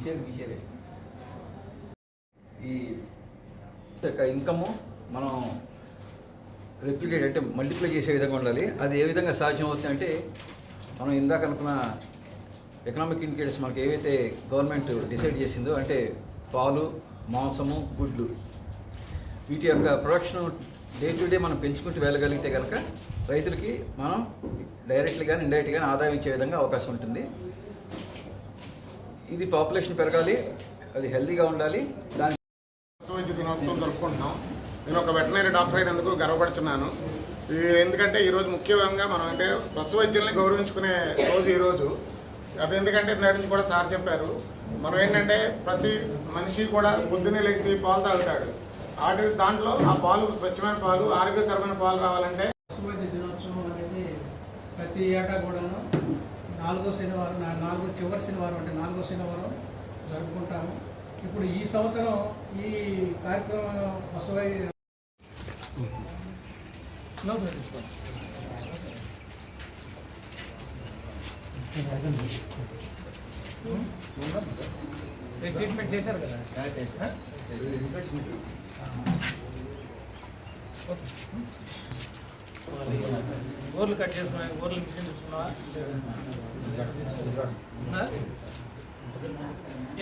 గీసేరే ఈ ఇన్కమ్ మనం రెప్లికేట్ అంటే మల్టిప్లై చేసే విధంగా ఉండాలి. అది ఏ విధంగా సాధ్యం అవుతుంది అంటే మనం ఇందాక అనుకున్న ఎకనామిక్ ఇండికేటర్స్ మనకి ఏవైతే గవర్నమెంట్ డిసైడ్ చేసిందో అంటే పాలు, మాంసము, గుడ్లు వీటి యొక్క ప్రొడక్షన్ డే టు డే మనం పెంచుకుంటూ వెళ్ళగలిగితే కనుక రైతులకి మనం డైరెక్ట్లీ కానీ ఇండైరెక్ట్గా కానీ ఆదాయం ఇచ్చే విధంగా అవకాశం ఉంటుంది. ఇది పాపులేషన్ పెరగాలి, అది హెల్తీగా ఉండాలి. దాని వైద్య దినోత్సవం జరుపుకుంటున్నాం. నేను ఒక వెటనరీ డాక్టర్ అయినందుకు గర్వపడుతున్నాను. ఎందుకంటే ఈరోజు ముఖ్యంగా మనం అంటే పశు వైద్యుల్ని గౌరవించుకునే రోజు ఈరోజు. అది ఎందుకంటే నేటి నుంచి కూడా సార్ చెప్పారు, మనం ఏంటంటే ప్రతి మనిషి కూడా పొద్దున్నే లేచి పాలు తాగుతాడు. దాంట్లో ఆ పాలు స్వచ్ఛమైన పాలు, ఆరోగ్యకరమైన పాలు రావాలంటే పశు వైద్య దినోత్సవం అనేది ప్రతి ఏటా కూడాను చివరి శనివారం అంటే 4వ శనివారం జరుపుకుంటాము. ఇప్పుడు ఈ సంవత్సరం ఈ కార్యక్రమం పశు వైద్య ట్రీట్మెంట్ చేశారు కదా, గోర్లు కట్ చేసుకున్నా, గోర్లు మిషన్ తెచ్చుకున్నావా?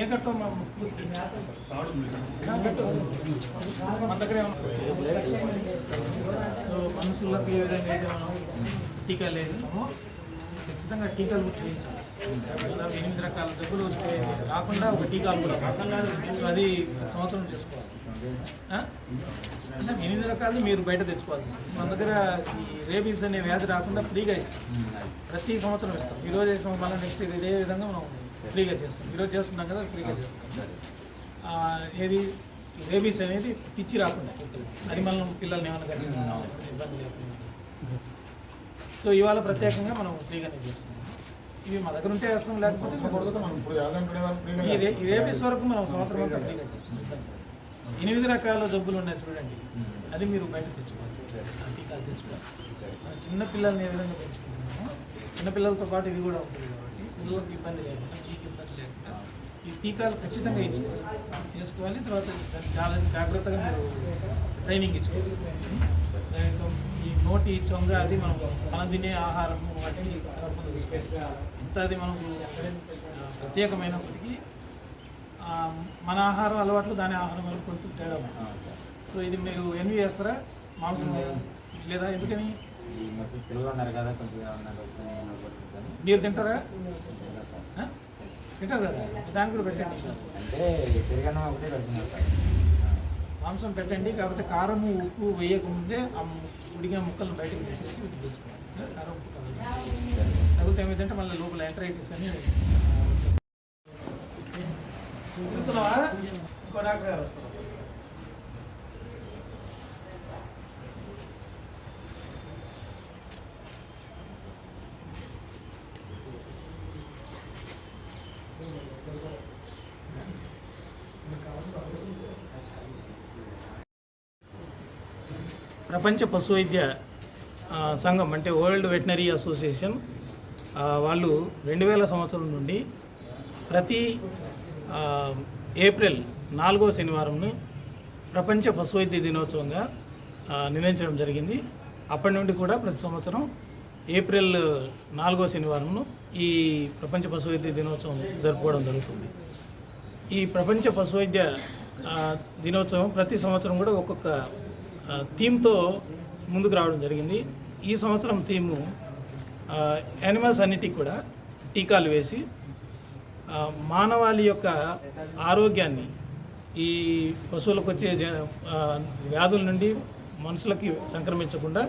ఏ కడతాం మన దగ్గర మనుషులకు ఏ విధంగా అయితే మనం టీకాలు వేస్తామో ఖచ్చితంగా టీకాలు కూడా చేయించాలి. 8 రకాల జబ్బులు రాకుండా ఒక టీకాలు కూడా అది సంవత్సరం చేసుకోవాలి. అంటే 8 రకాలు మీరు బయట తెచ్చుకోవాలి. మన దగ్గర ఈ రేబీస్ అనే వ్యాధి రాకుండా ఫ్రీగా ఇస్తాం, ప్రతి సంవత్సరం ఇస్తాం. ఈరోజు వేసిన మళ్ళీ నెక్స్ట్ ఇదే విధంగా మనం ఫ్రీగా చేస్తాం. ఈరోజు చేస్తున్నాం కదా, ఫ్రీగా చేస్తాం. ఏది రేబీస్ అనేది పిచ్చి రాకుండా, అది మనం పిల్లల్ని ఏమైనా కలిసి ఇబ్బంది లేకుండా. సో ఇవాళ ప్రత్యేకంగా మనం ఫ్రీగానే చేస్తున్నాం. ఇవి మా దగ్గర ఉంటే వేస్తాం, లేకపోతే ఈ రేబీస్ వరకు మనం సంవత్సరం అంతా ఫ్రీగా చేస్తాం. 8 రకాల జబ్బులు ఉన్నాయి చూడండి, అది మీరు బయట తెచ్చుకోవాలి, టీకాలు తెచ్చుకోవాలి. చిన్నపిల్లల్ని ఏ విధంగా పెంచుకుంటున్నామో చిన్నపిల్లలతో పాటు ఇది కూడా ఉంటుంది కాబట్టి పిల్లలకు ఇబ్బంది లేకుండా, మీకు ఇబ్బంది లేకుండా ఈ టీకాలు ఖచ్చితంగా వేసుకోవాలి. తర్వాత చాలా జాగ్రత్తగా మీరు ట్రైనింగ్ ఇచ్చుకోవాలి. ఈ నోటి చొంగ అది మనం తినే ఆహారం వాటిని చూసుకోవాలి. ఇంత అది మనం ప్రత్యేకమైనప్పటికీ మన ఆహారం అలవాట్లు దాని ఆహారం వల్ల కొంచెం తేడా. సో ఇది మీరు ఎన్వి చేస్తారా మాంసం లేదా? ఎందుకని మీరు తింటారా? తింటారు కదా, దాన్ని కూడా పెట్టండి. మాంసం పెట్టండి, కాకపోతే కారం ఉప్పు వేయకముందే ఆ ఉడికిన ముక్కలను బయటకు తీసేసి తీసుకోవాలి. కారం ఉప్పు తగ్గితే ఏమైందంటే మళ్ళీ లోపల ఎంట్రైటిస్ అని చూస్తున్నావా? ఇంకో డాక్టర్ గారు వస్తారు. ప్రపంచ పశు వైద్య సంఘం అంటే వరల్డ్ వెటనరీ అసోసియేషన్ వాళ్ళు 2000 సంవత్సరం నుండి ప్రతి ఏప్రిల్ 4వ శనివారంను ప్రపంచ పశు వైద్య దినోత్సవంగా నిర్ణయించడం జరిగింది. అప్పటి నుండి కూడా ప్రతి సంవత్సరం ఏప్రిల్ 4వ శనివారంను ఈ ప్రపంచ పశు వైద్య దినోత్సవం జరుపుకోవడం జరుగుతుంది. ఈ ప్రపంచ పశు వైద్య దినోత్సవం ప్రతి సంవత్సరం కూడా ఒక్కొక్క థీమ్తో ముందుకు రావడం జరిగింది. ఈ సంవత్సరం థీము యానిమల్స్ అన్నిటికి కూడా టీకాలు వేసి మానవాళి యొక్క ఆరోగ్యాన్ని, ఈ పశువులకు వచ్చే వ్యాధుల నుండి మనుషులకి సంక్రమించకుండా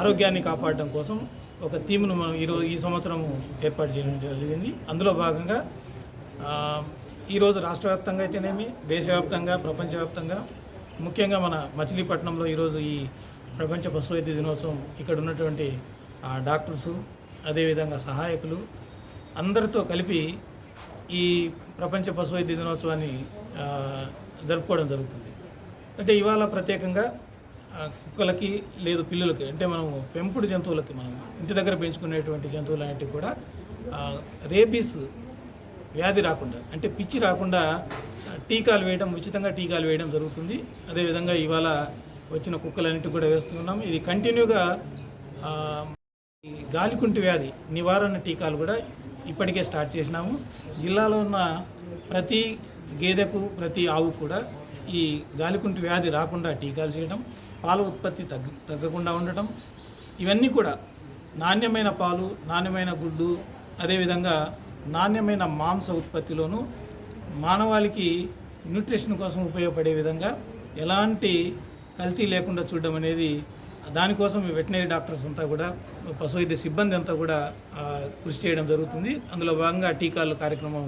ఆరోగ్యాన్ని కాపాడడం కోసం ఒక థీమ్ను మనం ఈ సంవత్సరం ఏర్పాటు చేయడం జరిగింది. అందులో భాగంగా ఈరోజు రాష్ట్ర వ్యాప్తంగా అయితేనేమి, దేశవ్యాప్తంగా, ప్రపంచవ్యాప్తంగా, ముఖ్యంగా మన మచిలీపట్నంలో ఈరోజు ఈ ప్రపంచ పశు వైద్య దినోత్సవం ఇక్కడ ఉన్నటువంటి డాక్టర్సు, అదేవిధంగా సహాయకులు అందరితో కలిపి ఈ ప్రపంచ పశు వైద్య దినోత్సవాన్ని జరుపుకోవడం జరుగుతుంది. అంటే ఇవాళ ప్రత్యేకంగా కుక్కలకి లేదు పిల్లులకి, అంటే మనము పెంపుడు జంతువులకి, మనం ఇంటి దగ్గర పెంచుకునేటువంటి జంతువులన్నిటికీ కూడా రేబీస్ వ్యాధి రాకుండా అంటే పిచ్చి రాకుండా టీకాలు వేయడం, ఉచితంగా టీకాలు వేయడం జరుగుతుంది. అదేవిధంగా ఇవాళ వచ్చిన కుక్కలన్నిటికి కూడా వేస్తున్నాం. ఇది కంటిన్యూగా ఈ గాలికుంటి వ్యాధి నివారణ టీకాలు కూడా ఇప్పటికే స్టార్ట్ చేసినాము. జిల్లాలో ఉన్న ప్రతి గేదెకు, ప్రతి ఆవు కూడా ఈ గాలికుంటి వ్యాధి రాకుండా టీకాలు చేయడం, పాల ఉత్పత్తి తగ్గకుండా ఉండటం, ఇవన్నీ కూడా నాణ్యమైన పాలు, నాణ్యమైన గుడ్డు, అదేవిధంగా నాణ్యమైన మాంస ఉత్పత్తిలోనూ మానవాళికి న్యూట్రిషన్ కోసం ఉపయోగపడే విధంగా ఎలాంటి కల్తీ లేకుండా చూడడం అనేది, దానికోసం ఈ వెటనరీ డాక్టర్స్ అంతా కూడా, పశు వైద్య సిబ్బంది అంతా కూడా కృషి చేయడం జరుగుతుంది. అందులో భాగంగా టీకాల కార్యక్రమం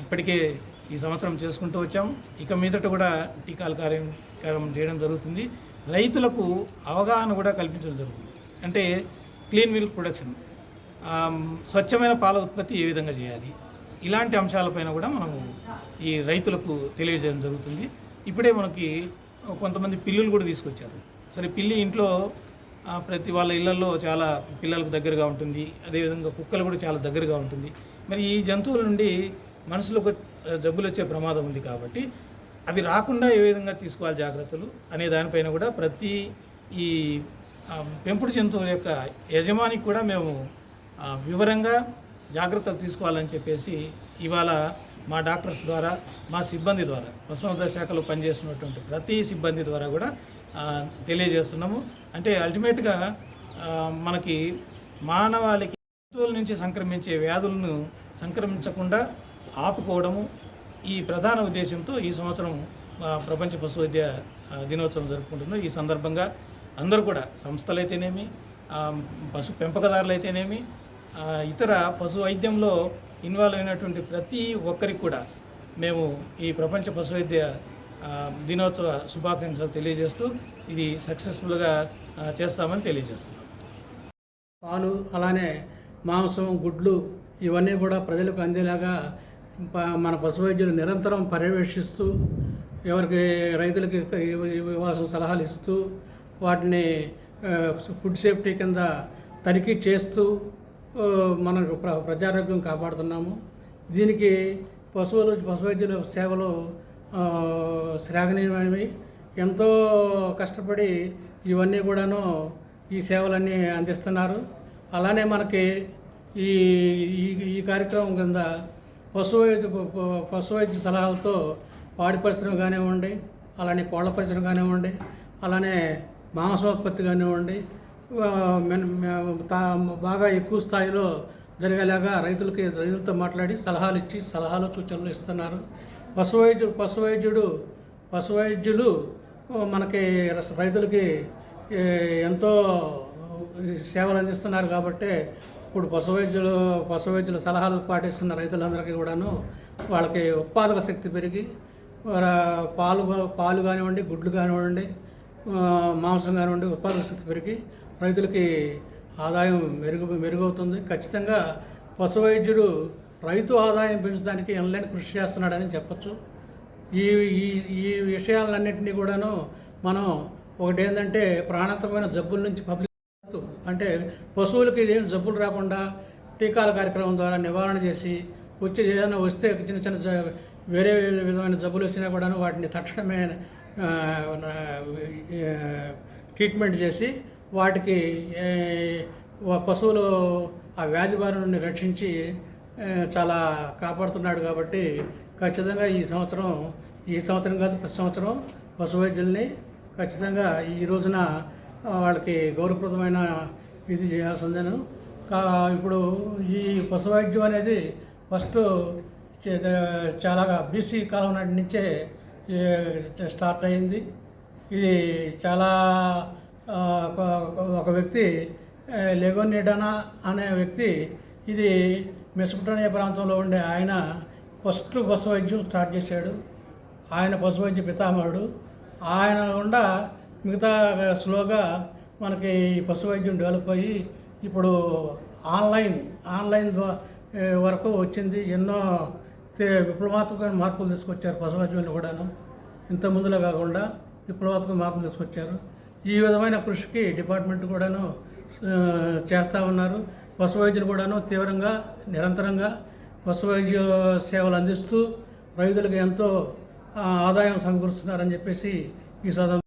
ఇప్పటికే ఈ సంవత్సరం చేసుకుంటూ వచ్చాం. ఇక మీదట కూడా టీకాల కార్యక్రమం చేయడం జరుగుతుంది. రైతులకు అవగాహన కూడా కల్పించడం జరుగుతుంది. అంటే క్లీన్ మిల్క్ ప్రొడక్షన్, స్వచ్ఛమైన పాల ఉత్పత్తి ఏ విధంగా చేయాలి, ఇలాంటి అంశాలపైన కూడా మనము ఈ రైతులకు తెలియజేయడం జరుగుతుంది. ఇప్పుడే మనకి కొంతమంది పిల్లులు కూడా తీసుకొచ్చారు. సరే, పిల్లి ఇంట్లో ప్రతి వాళ్ళ ఇళ్లలో చాలా పిల్లలకు దగ్గరగా ఉంటుంది. అదేవిధంగా కుక్కలు కూడా చాలా దగ్గరగా ఉంటుంది. మరి ఈ జంతువుల నుండి మనుషులకు జబ్బులు వచ్చే ప్రమాదం ఉంది కాబట్టి అవి రాకుండా ఏ విధంగా తీసుకోవాలి జాగ్రత్తలు అనే దానిపైన కూడా ప్రతి ఈ పెంపుడు జంతువుల యొక్క యజమానికి కూడా మేము వివరంగా జాగ్రత్తలు తీసుకోవాలని చెప్పేసి ఇవాళ మా డాక్టర్స్ ద్వారా, మా సిబ్బంది ద్వారా, పశుసంవర్ధక శాఖలో పనిచేస్తున్నటువంటి ప్రతి సిబ్బంది ద్వారా కూడా తెలియజేస్తున్నాము. అంటే అల్టిమేట్గా మనకి మానవాళికి జంతువుల నుంచి సంక్రమించే వ్యాధులను సంక్రమించకుండా ఆపుకోవడము ఈ ప్రధాన ఉద్దేశంతో ఈ సంవత్సరం ప్రపంచ పశు వైద్య దినోత్సవం జరుపుకుంటున్నాం. ఈ సందర్భంగా అందరూ కూడా, సంస్థలైతేనేమి, పశు పెంపకదారులు అయితేనేమి, ఇతర పశు వైద్యంలో ఇన్వాల్వ్ అయినటువంటి ప్రతి ఒక్కరికి కూడా మేము ఈ ప్రపంచ పశు వైద్య దినోత్సవ శుభాకాంక్షలు తెలియజేస్తూ ఇది సక్సెస్ఫుల్గా చేస్తామని తెలియజేస్తున్నాం. పాలు, అలానే మాంసం, గుడ్లు ఇవన్నీ కూడా ప్రజలకు అందేలాగా మన పశు వైద్యులు నిరంతరం పర్యవేక్షిస్తూ, ఎవరికి రైతులకి ఇవ్వాల్సిన సలహాలు ఇస్తూ, వాటిని ఫుడ్ సేఫ్టీ కింద తనిఖీ చేస్తూ మన ప్రజారోగ్యం కాపాడుతున్నాము. దీనికి పశు వైద్యుల సేవలు శ్లాఘనీయమైనవి. ఎంతో కష్టపడి ఇవన్నీ కూడాను ఈ సేవలన్నీ అందిస్తున్నారు. అలానే మనకి ఈ ఈ కార్యక్రమం కింద పశు వైద్య సలహాలతో పాడి పరిశ్రమ కానివ్వండి, అలానే కోళ్ళ పరిశ్రమ కానివ్వండి, అలానే మాంసోత్పత్తి కానివ్వండి, బాగా ఎక్కువ స్థాయిలో జరిగేలాగా రైతులతో మాట్లాడి సలహాలు ఇచ్చి సూచనలు ఇస్తున్నారు. పశు వైద్యులు మనకి రైతులకి ఎంతో సేవలు అందిస్తున్నారు కాబట్టి ఇప్పుడు పశు వైద్యుల సలహాలు పాటిస్తున్న రైతులందరికీ కూడాను వాళ్ళకి ఉత్పాదక శక్తి పెరిగి పాలు కానివ్వండి, గుడ్లు కానివ్వండి, మాంసం కానివ్వండి, ఉత్పాదక శక్తి పెరిగి రైతులకి ఆదాయం మెరుగవుతుంది. ఖచ్చితంగా పశు వైద్యుడు రైతు ఆదాయం పెంచడానికి ఎనలేని కృషి చేస్తున్నాడని చెప్పచ్చు. ఈ ఈ విషయాలన్నింటినీ కూడాను మనం ఒకటి ఏంటంటే, ప్రాణాంతకమైన జబ్బుల నుంచి పబ్లిక్ అంటే పశువులకి ఏం జబ్బులు రాకుండా టీకాల కార్యక్రమం ద్వారా నివారణ చేసి, ఏదైనా వస్తే చిన్న వేరే విధమైన జబ్బులు వచ్చినా కూడాను వాటిని తక్షణమే ట్రీట్మెంట్ చేసి వాటికి పశువులు ఆ వ్యాధి బారి నుండి రక్షించి చాలా కాపాడుతున్నాడు. కాబట్టి ఖచ్చితంగా ఈ సంవత్సరం కాదు, ప్రతి సంవత్సరం పశు వైద్యుల్ని ఖచ్చితంగా ఈ రోజున వాళ్ళకి గౌరవప్రదమైన ఇది చేయాల్సిందేను. ఇప్పుడు ఈ పశు వైద్యం అనేది ఫస్ట్ చాలా బీసీ కాలం నాటి నుంచే స్టార్ట్ అయింది. ఇది చాలా ఒక వ్యక్తి లెగోనిడానా అనే వ్యక్తి, ఇది మెసొపొటేమియా ప్రాంతంలో ఉండే ఆయన ఫస్ట్ పశు వైద్యం స్టార్ట్ చేశాడు. ఆయన పశు వైద్య పితామహుడు. ఆయన గుండా మిగతా స్లోగా మనకి పశు వైద్యం డెవలప్ అయ్యి ఇప్పుడు ఆన్లైన్ వరకు వచ్చింది. ఎన్నో విప్లవాత్మకమైన మార్పులు తీసుకొచ్చారు పశు వైద్యంలో కూడాను. ఇంత ముందులో కాకుండా విప్లవాత్మక మార్పులు తీసుకొచ్చారు. ఈ విధమైన కృషికి డిపార్ట్మెంట్ కూడాను చేస్తూ ఉన్నారు. పశు వైద్యులు కూడాను తీవ్రంగా నిరంతరంగా పశు వైద్య సేవలు అందిస్తూ రైతులకు ఎంతో ఆదాయం సమకూరుస్తున్నారని చెప్పేసి ఈ సందర్భంగా